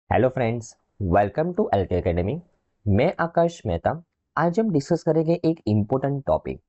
Hello friends, welcome to LK academy. मैं आकाश मेहता। आज हम डिस्कस करेंगे एक इम्पोर्टेंट टॉपिक।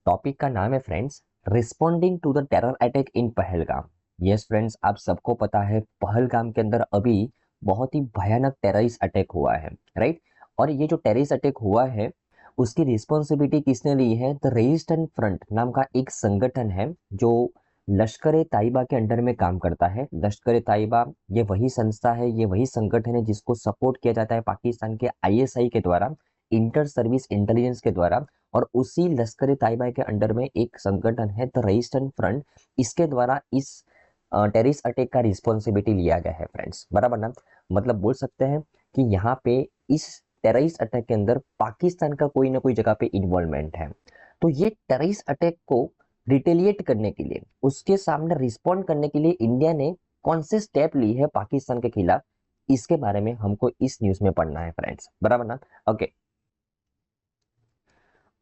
टॉपिक का नाम है friends, responding to the terror attack in Pahalgam. Yes friends, आप सबको पता है पहलगाम के अंदर अभी बहुत ही भयानक टेररिस्ट अटैक हुआ है, राइट। और ये जो टेररिस्ट अटैक हुआ है उसकी रिस्पॉन्सिबिलिटी किसने ली है? द रेजिस्टेंट फ्रंट नाम का एक संगठन है जो लश्कर ए ताइबा के अंडर में काम करता है। लश्कर ए ताइबा ये वही संस्था है, ये वही संगठन है जिसको सपोर्ट किया जाता है पाकिस्तान के आईएसआई के द्वारा, इंटर सर्विस इंटेलिजेंस के द्वारा। और उसी लश्कर ए ताइबा के अंडर में एक संगठन है द रेजिस्टेंट फ्रंट, इसके द्वारा इस टेररिस्ट अटैक का रिस्पॉन्सिबिलिटी लिया गया है फ्रेंड्स, बराबर ना। मतलब बोल सकते हैं कि यहाँ पे इस टेररिस्ट अटैक के अंदर पाकिस्तान का कोई ना कोई जगह पे इन्वॉल्वमेंट है। तो ये टेररिस्ट अटैक को रिटेलिएट करने के लिए, उसके सामने रिस्पॉन्ड करने के लिए इंडिया ने कौन से स्टेप ली है पाकिस्तान के खिलाफ, इसके बारे में हमको इस न्यूज में पढ़ना है फ्रेंड्स, बराबर ना। ओके,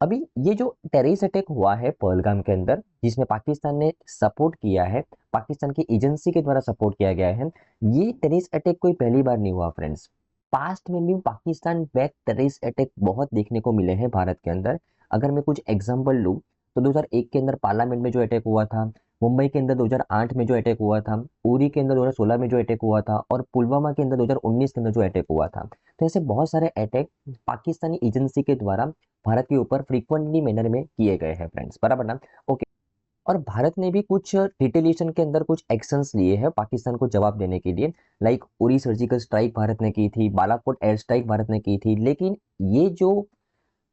अभी ये जो टेररिस्ट अटैक हुआ है पहलगाम के अंदर जिसमें पाकिस्तान ने सपोर्ट किया है, पाकिस्तान की एजेंसी के द्वारा सपोर्ट किया गया है, ये टेररिस्ट अटैक कोई पहली बार नहीं हुआ फ्रेंड्स। पास्ट में भी पाकिस्तान बैक टेररिस्ट अटैक बहुत देखने को मिले हैं भारत के अंदर। अगर मैं कुछ एग्जांपल लूं तो 2001 के अंदर पार्लियामेंट में जो अटैक हुआ था, मुंबई के अंदर 2008 में जो अटैक हुआ था, उरी के अंदर 2016 में जो अटैक हुआ था, और पुलवामा के अंदर 2019 के अंदर जो अटैक हुआ था। तो ऐसे बहुत सारे अटैक पाकिस्तानी एजेंसी के द्वारा भारत के ऊपर फ्रीक्वेंटली मैनर में किए गए हैं फ्रेंड्स, बराबर ना। ओके, और भारत ने भी कुछ रिटेलिएशन के अंदर कुछ एक्शंस लिए हैं पाकिस्तान को जवाब देने के लिए। Like Uri surgical strike Bharat ने की थी, बालाकोट एयर स्ट्राइक भारत ने की थी, लेकिन ये जो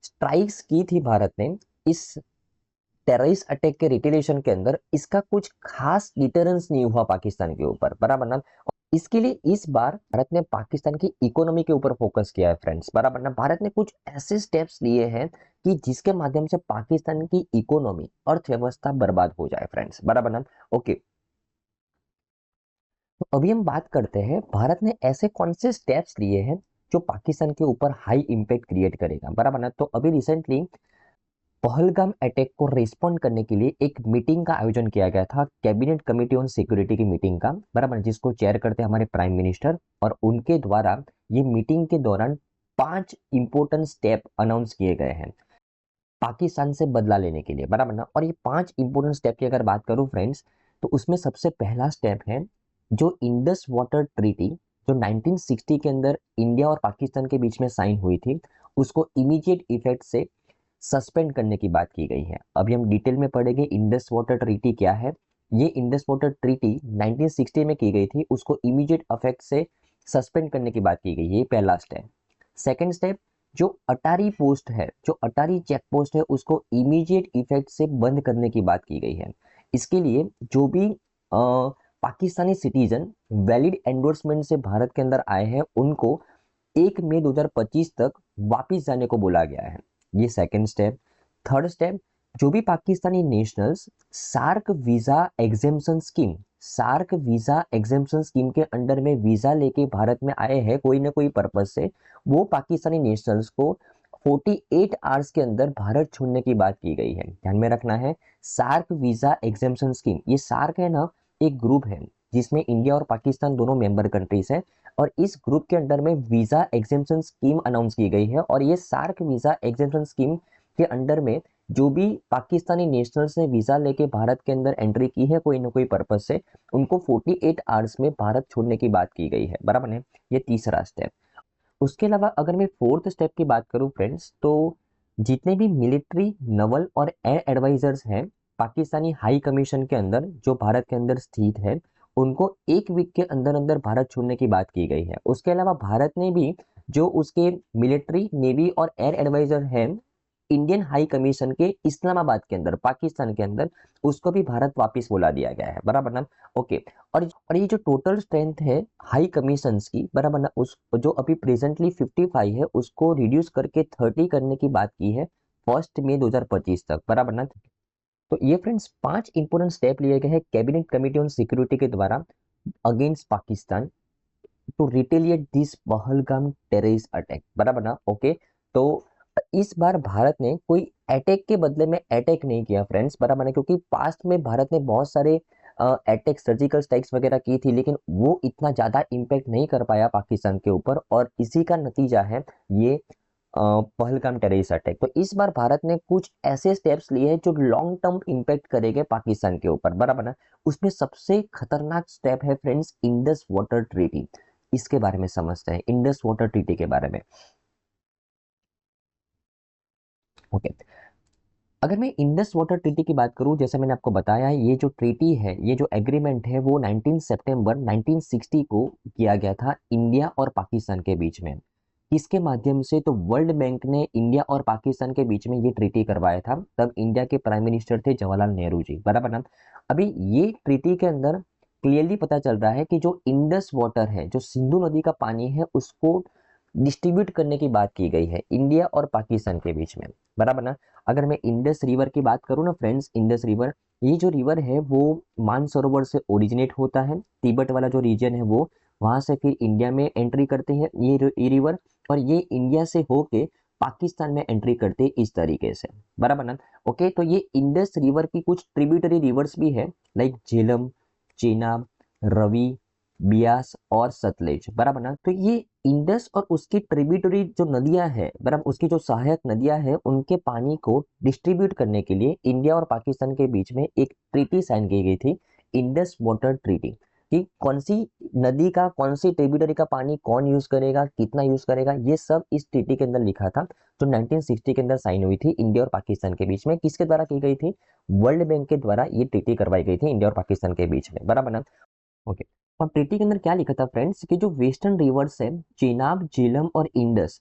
स्ट्राइक्स की थी भारत ने इस टेररिस्ट अटैक के रिटेलिएशन के अंदर, इसका कुछ खास डिटरेंस नहीं हुआ पाकिस्तान के ऊपर, बराबर ना। इसके लिए इस बार भारत ने पाकिस्तान की इकोनॉमी के ऊपर फोकस किया है फ्रेंड्स, बराबर ना। भारत ने कुछ ऐसे स्टेप्स लिए हैं कि जिसके माध्यम से पाकिस्तान की इकोनॉमी, अर्थव्यवस्था बर्बाद हो जाए फ्रेंड्स, बराबर ना। ओके, तो अभी हम बात करते हैं भारत ने ऐसे कौन से स्टेप्स लिए हैं जो पाकिस्तान के ऊपर हाई इंपैक्ट क्रिएट करेगा, बराबर ना। तो अभी रिसेंटली पहलगाम अटैक को रिस्पॉन्ड करने के लिए एक मीटिंग का आयोजन किया गया था, कैबिनेट कमेटी ऑन सिक्योरिटी की मीटिंग का, बराबर, जिसको चेयर करते हैं हमारे प्राइम मिनिस्टर। और उनके द्वारा ये मीटिंग के दौरान 5 इंपॉर्टेंट स्टेप अनाउंस किए गए हैं पाकिस्तान से बदला लेने के लिए, बराबर ना। और ये 5 इंपॉर्टेंट स्टेप की अगर बात करूं फ्रेंड्स, तो उसमें सबसे पहला स्टेप है जो इंडस वाटर ट्रीटी, जो 1960 के अंदर इंडिया और पाकिस्तान के बीच में साइन हुई थी, उसको इमीडिएट इफेक्ट से सस्पेंड करने की बात की गई है। अभी हम डिटेल में पढ़ेंगे इंडस वाटर ट्रीटी क्या है। ये इंडस वाटर ट्रीटी 1960 में की गई थी, उसको इमीडिएट इफेक्ट से सस्पेंड करने की बात की गई है, ये पहला स्टेप। सेकंड स्टेप, जो अटारी पोस्ट है, जो अटारी चेक पोस्ट है, उसको इमीडिएट इफेक्ट से बंद करने की बात की गई है। इसके लिए जो भी पाकिस्तानी सिटीजन वैलिड एंडोर्समेंट से भारत के अंदर आए हैं उनको 1 मई 2025 तक वापिस जाने को बोला गया है। ये सेकंड स्टेप। थर्ड स्टेप, जो भी Pakistani nationals SAARC visa exemption scheme, SAARC visa exemption scheme के अंडर में वीजा लेके भारत में आए हैं कोई ना कोई पर्पज से, वो पाकिस्तानी नेशनल्स को 48 आवर्स के अंदर भारत छोड़ने की बात की गई है। ध्यान में रखना है, सार्क वीजा एग्जेम्पशन स्कीम, ये सार्क है ना, एक ग्रुप है जिसमें इंडिया और पाकिस्तान दोनों मेंबर कंट्रीज हैं, और इस ग्रुप के अंडर में वीजा एग्जेम्पशन स्कीम अनाउंस की गई है। और ये सार्क वीजा एग्जेम्पशन स्कीम के अंडर में जो भी पाकिस्तानी नेशनल्स ने वीजा लेके भारत के अंदर एंट्री की है कोई ना कोई पर्पज से, उनको 48 आवर्स में भारत छोड़ने की बात की गई है, बराबर है। ये तीसरा स्टेप। उसके अलावा अगर मैं फोर्थ स्टेप की बात करूं फ्रेंड्स, तो जितने भी मिलिट्री, नवल और एयर एडवाइजर्स हैं पाकिस्तानी हाई कमीशन के अंदर जो भारत के अंदर स्थित है, उनको 1 वीक के अंदर अंदर भारत छोड़ने की बात की गई है। उसके अलावा भारत ने भी जो उसके मिलिट्री, नेवी और एयर एडवाइजर हैं इंडियन हाई कमीशन के इस्लामाबाद के अंदर, पाकिस्तान के अंदर, उसको भी भारत वापस बुला दिया गया है, बराबर ना। ओके, और ये जो टोटल स्ट्रेंथ है हाई कमीशंस की, बराबर ना, उस जो अभी प्रेजेंटली 55 है उसको रिड्यूस करके 30 करने की बात की है 1 मई 2025 तक, बराबर ना। तो ये फ्रेंड्स 5 इंपोर्टेंट स्टेप लिए गए हैं कैबिनेट कमेटी ऑन सिक्योरिटी के द्वारा against Pakistan to retaliate this Pahalgam terrorist attack, बराबर ना। ओके, तो इस बार भारत ने कोई अटैक के बदले में अटैक नहीं किया फ्रेंड्स, बराबर है, क्योंकि पास्ट में भारत ने बहुत सारे अटैक सर्जिकल स्ट्राइक्स वगैरह की थी, लेकिन वो इतना ज़्यादा इम्पैक्ट नहीं कर पाया पाकिस्तान के ऊपर, और इसी का नतीजा है ये पहलगाम टेररिस्ट अटैक। तो इस बार भारत ने कुछ ऐसे स्टेप्स लिए हैं जो लॉन्ग टर्म इम्पैक्ट करेंगे पाकिस्तान के ऊपर, बराबर ना। उसमें सबसे खतरनाक स्टेप है फ्रेंड्स इंडस वाटर ट्रीटी। इसके बारे में समझते हैं, इंडस वाटर ट्रीटी के बारे में। ओके, अगर मैं इंडस वाटर ट्रीटी की बात करूं, जैसे मैंने आपको बताया, ये जो ट्रीटी है, ये जो एग्रीमेंट है, वो 19 सितंबर 1960 को किया गया था इंडिया और पाकिस्तान के बीच में। इसके माध्यम से तो वर्ल्ड बैंक ने इंडिया और पाकिस्तान के बीच में ये ट्रीटी करवाया था। तब इंडिया के प्राइम मिनिस्टर थे जवाहरलाल नेहरू जी, बराबर ना। अभी ये ट्रीटी के अंदर क्लियरली पता चल रहा है कि जो इंडस वाटर है, जो सिंधु नदी का पानी है, उसको डिस्ट्रीब्यूट करने की बात की गई है इंडिया और पाकिस्तान के बीच में, बराबर ना। अगर मैं इंडस रिवर की बात करूँ ना फ्रेंड्स, इंडस रिवर, ये जो रिवर है वो मानसरोवर से ओरिजिनेट होता है। तिब्बत वाला जो रीजन है वो वहां से फिर इंडिया में एंट्री करते हैं ये रिवर, और ये इंडिया से होके पाकिस्तान में एंट्री करते हैं इस तरीके से, बराबर ना। ओके, तो ये इंडस रिवर की कुछ ट्रिब्यूटरी रिवर्स भी है, लाइक झेलम, चेनाब, रवि, बियास और सतलेज, बराबर ना। तो ये इंडस और उसकी ट्रिब्यूटरी जो नदियां हैं, बराबर, उसकी जो सहायक नदियां हैं, उनके पानी को डिस्ट्रीब्यूट करने के लिए इंडिया और पाकिस्तान के बीच में एक ट्रीटी साइन की गई थी, इंडस वाटर ट्रीटी। कि कौन सी नदी का, कौन सी ट्रिब्यूटरी का पानी कौन यूज करेगा, कितना यूज करेगा, ये सब इस ट्रीटी के अंदर लिखा था, जो 1960 के अंदर साइन हुई थी इंडिया और पाकिस्तान के बीच में। किसके द्वारा की गई थी? वर्ल्ड बैंक के द्वारा ये ट्रीटी करवाई गई थी इंडिया और पाकिस्तान के बीच में, बराबर ना। ओके, और ट्रीटी के अंदर क्या लिखा था फ्रेंड्स, कि जो वेस्टर्न रिवर्स है, चेनाब, झेलम और इंडस,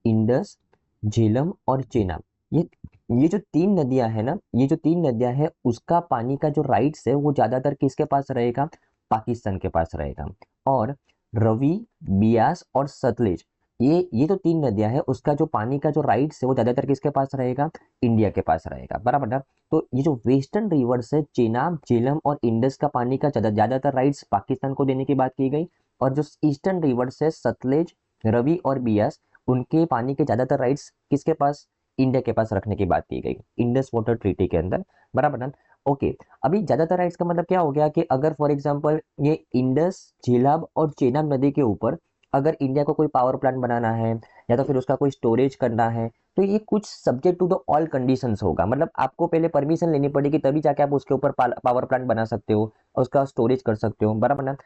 इंडस, झेलम और चेनाब, ये जो तीन नदियां है ना, ये जो तीन नदियां है, उसका पानी का जो राइट्स है वो ज्यादातर किसके पास रहेगा? पाकिस्तान के पास रहेगा। और रवि, बियास और सतलेज, ये जो तीन नदियां है, उसका जो पानी का जो राइट्स है वो ज्यादातर किसके पास रहेगा? इंडिया के पास रहेगा, बराबर ना। तो ये जो वेस्टर्न रिवर्स है, चेनाब, झेलम और इंडस का पानी का ज्यादातर राइट्स पाकिस्तान को देने की बात की गई। और जो ईस्टर्न रिवर्स है, सतलेज, रवि और बियास, उनके पानी के ज्यादातर राइट्स किसके पास? इंडिया के पास रखने की बात की गई इंडस वाटर ट्रीटी के अंदर, बराबर ना। ओके, अभी ज्यादातर राइट्स का मतलब क्या हो गया, कि अगर फॉर एग्जांपल ये इंडस, झेलम और चेनाब नदी के ऊपर अगर इंडिया को कोई पावर प्लांट बनाना है, या तो फिर उसका कोई स्टोरेज करना है, तो ये कुछ subject to the all conditions होगा। मतलब आपको पहले परमिशन लेनी पड़ेगी, तभी जाके आप उसके ऊपर पावर प्लांट बना सकते हो और उसका स्टोरेज कर सकते हो, बराबर ना।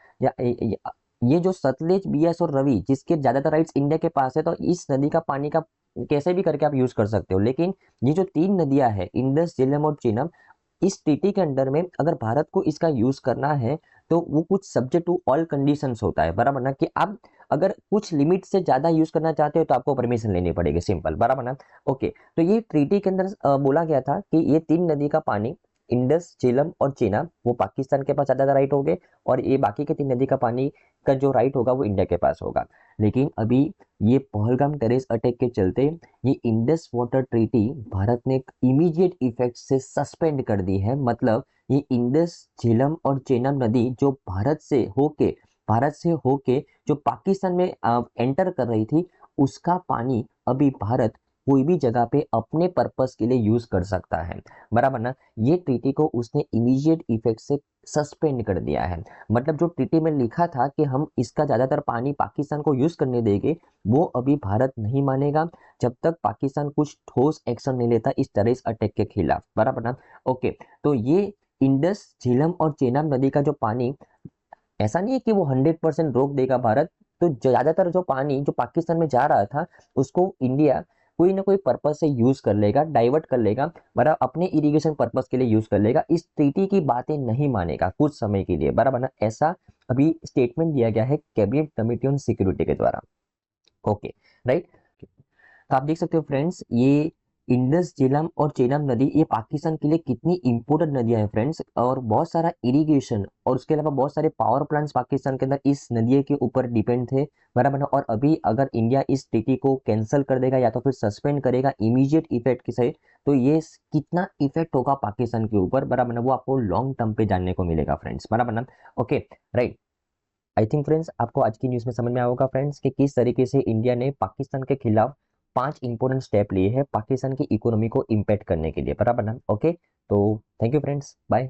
ये जो सतलेज, बियास और रवि, जिसके ज्यादातर राइट्स इंडिया के पास है, तो इस नदी का पानी का कैसे भी करके आप यूज कर सकते हो। लेकिन ये जो तीन नदियां हैं, इंडस, झेलम और चेनाब, इस ट्रीटी के अंडर में अगर भारत को इसका यूज करना है, तो वो कुछ सब्जेक्ट टू ऑल कंडीशंस होता है, बराबर ना। कि आप अगर कुछ लिमिट से ज्यादा यूज करना चाहते हो तो आपको परमिशन लेनी पड़ेगी, सिंपल, बराबर ना। ओके, तो ये ट्रीटी के अंदर बोला गया था कि ये तीन नदी का पानी, इंडस, झेलम और चेनाब, वो पाकिस्तान के पास ज्यादा राइट हो गए, और ये बाकी के तीन नदी का पानी का जो राइट होगा वो इंडिया के पास होगा। लेकिन अभी ये पहलगाम टेररिस्ट अटैक के चलते ये इंडस वाटर ट्रीटी भारत ने इमीडिएट इफेक्ट से सस्पेंड कर दी है। मतलब ये इंडस, झेलम और चेनाब नदी जो भारत से होके जो पाकिस्तान में एंटर कर रही थी, उसका पानी अभी भारत कोई भी जगह पे अपने पर्पस के लिए यूज कर सकता है, बराबर ना। ये ट्रीटी को उसने इमीडिएट इफेक्ट से सस्पेंड कर दिया है। मतलब जो ट्रीटी में लिखा था कि हम इसका ज्यादातर पानी पाकिस्तान को यूज करने देंगे, वो अभी भारत नहीं मानेगा जब तक पाकिस्तान कुछ ठोस एक्शन नहीं लेता इस टेररिस्ट अटैक के खिलाफ, बराबर ना। ओके, तो ये इंडस, झेलम और चेनाब नदी का जो पानी, ऐसा नहीं है कि वो 100% रोक देगा भारत। तो ज्यादातर जो पानी जो पाकिस्तान में जा रहा था, उसको इंडिया कोई ना कोई पर्पस से यूज कर लेगा, डाइवर्ट कर लेगा, बराबर, अपने इरिगेशन पर्पस के लिए यूज कर लेगा, इस ट्रीटी की बातें नहीं मानेगा कुछ समय के लिए, बराबर ना। ऐसा अभी स्टेटमेंट दिया गया है कैबिनेट कमेटी ऑन सिक्योरिटी के द्वारा। Okay, right. तो आप देख सकते हो फ्रेंड्स, ये इंडस, झेलम और चेनाब नदी, ये पाकिस्तान के लिए कितनी इंपोर्टेंट नदियां हैं फ्रेंड्स। और बहुत सारा इरिगेशन और उसके अलावा बहुत सारे पावर प्लांट्स पाकिस्तान के अंदर इस नदी के ऊपर डिपेंड थे, बराबर ना। और अभी अगर इंडिया इस ट्रीटी को कैंसिल कर देगा या तो फिर सस्पेंड करेगा इमीडिएट इफेक्ट के साथ, तो ये कितना इफेक्ट होगा पाकिस्तान के ऊपर, बराबर ना, वो आपको लॉन्ग टर्म पे जानने को मिलेगा फ्रेंड्स, बराबर ना। Okay, right. I think friends आपको आज की न्यूज़ में समझ में आया होगा फ्रेंड्स कि किस तरीके से इंडिया ने पाकिस्तान के खिलाफ 5 इंपॉर्टेंट स्टेप लिए हैं पाकिस्तान की इकोनॉमी को इम्पैक्ट करने के लिए, बराबर ना। ओके, तो थैंक यू फ्रेंड्स, बाय।